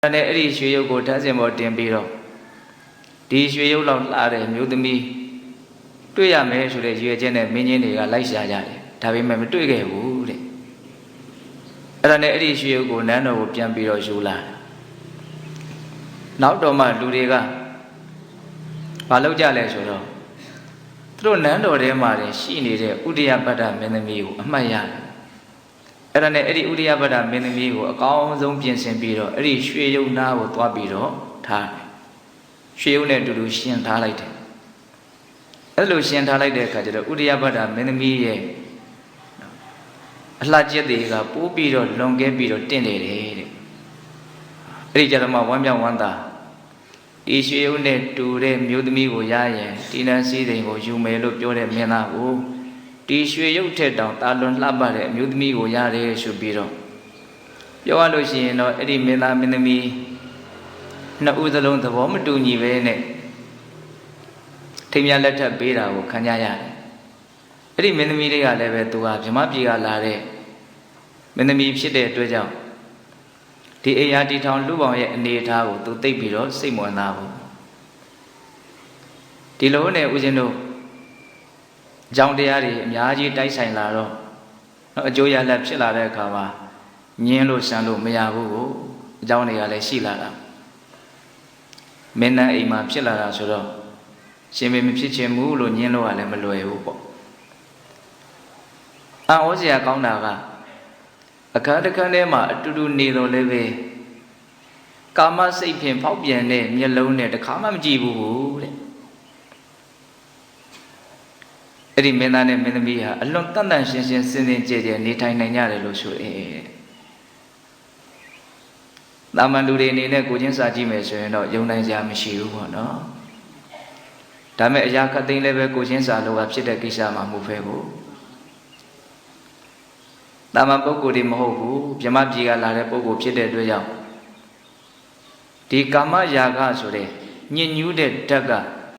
နဲ့အဲ့ဒီရွှေရုပ်ကိုဓာတ်စင်ပေါ်တင်ပြီးတော့ဒီရွှေရုပ်လောက်လှတဲ့မျိုးသမီးတွေ့ရမယ်ဆိုတဲ့ရွေချက်နဲ့မင်းကြီးတွေကလိုက်ရှာကြတယ်ဒါပေမဲ့မတွေ့ခဲ့ဘူးတဲ့အဲ့ဒါနဲ့အဲ့ဒီရွှေရုပ်ကိုနန်းတော်ကိုပြန်ပြီးတော့ယူလာနောက်တော့မှလူတွေကမလုပ်ကြလဲဆိုတော့သူတို့နန်းတော်ထဲမှာရှိနေတဲ့ဥဒိယပတ္တမင်းသမီးကိုအမှတ်ရတယ်အဲ့ဒါနဲ့အဲ့ဒီဥဒိယပတ္တမင်းသမီးကိုအကောင်းဆုံးပြင်ဆင်ပြီးတော့အဲ့ဒီရွှေရုပ်နားကိုသွားပြီးတော့ထားတယ်ရွှေရုပ်နဲ့အတူတူရှင်ထားလိုက်တယ်အဲ့လိုရှင်ထားလိုက်တဲ့အခါကျတော့ဥဒိယပတ္တမင်းသမီးရဲ့အလှကျက်တွေကပိုးပြီးတော့လွန်ကဲပြီးတော့တင့်တယ်တဲ့အဲ့ဒီကြတော့မှဝမ်းမြောက်ဝမ်းသာဒီရွှေရုပ်နဲ့တူတဲ့မျိုးသမီးကိုရရင်ဒီနန်းစည်းစိမ်ကိုယူမယ်လို့ပြောတဲ့မင်းသားကိုဒီရွှေရုပ်ထက်တောင်တာလွန်လှပတဲ့အမျိုးသမီးကိုရတယ်ဆိုပြီးတော့ပြောရလို့ရှိရင်တော့အဲ့ဒီမင်းသားမင်းသမီးနှစ်ဦးစလုံးသဘောမတူညီပဲနဲ့ထိမ်းမြလက်ထပ်ပေးတာကိုခံကြရတယ်အဲ့ဒီမင်းသမီးလေးကလည်းပဲသူဟာဗြဟ္မပြည်ကလာတဲ့မင်းသမီးဖြစ်တဲ့အတွက်ကြောင့်ဒီအိယာတီထောင်လူပေါင်းရဲ့အနေအထားကိုသူသိပြီးတော့စိတ်ဝင်စားဘူးဒီလိုနဲ့ဦးဇင်းတို့အကြောင်းတရားတွေအများကြီးတိုက်ဆိုင်လာတော့အကျိုးရလဒ်ဖြစ်လာတဲ့အခါမှာညင်းလို့ဆန်းလို့မရဘူးကိုအကြောင်းတွေကလည်းရှိလာတာမင်းနဲ့အိမ်မှာဖြစ်လာတာဆိုတော့ရှင်မင်းမဖြစ်ချင်ဘူးလို့ညင်းလို့ကလည်းမလွယ်ဘူးပေါ့အံ့ဩစရာကောင်းတာကအခါတစ်ခါတည်းမှာအတူတူနေတော့လည်းပဲကာမစိတ်ဖြင့်ဖောက်ပြန်တဲ့မျက်လုံးနဲ့တခါမှမကြည့်ဘူးတဲ့အဲ့ဒီမင်းသားနဲ့မင်းသမီးဟာအလွန်တန်တန်ရှင်းရှင်းစင်စင်ကြဲကြဲနေထိုင်နိုင်ကြတယ်လို့ဆိုတယ်တာမန်လူတွေအနေနဲ့ကိုချင်းစာကြည့်မယ်ဆိုရင်တော့ယုံနိုင်စရာမရှိဘူးပေါ့နော်ဒါမဲ့အရာခတ်သိမ်းလည်းပဲကိုချင်းစာလို့ကဖြစ်တဲ့ကိစ္စမှမဟုတ်ပဲကိုတာမန်ပုဂ္ဂိုလ်တွေမဟုတ်ဘူးဗြဟ္မပြည်ကလာတဲ့ပုဂ္ဂိုလ်ဖြစ်တဲ့အတွက်ကြောင့်ဒီကာမရာဂဆိုတဲ့ညဉ့်ညူးတဲ့ဓာတ်က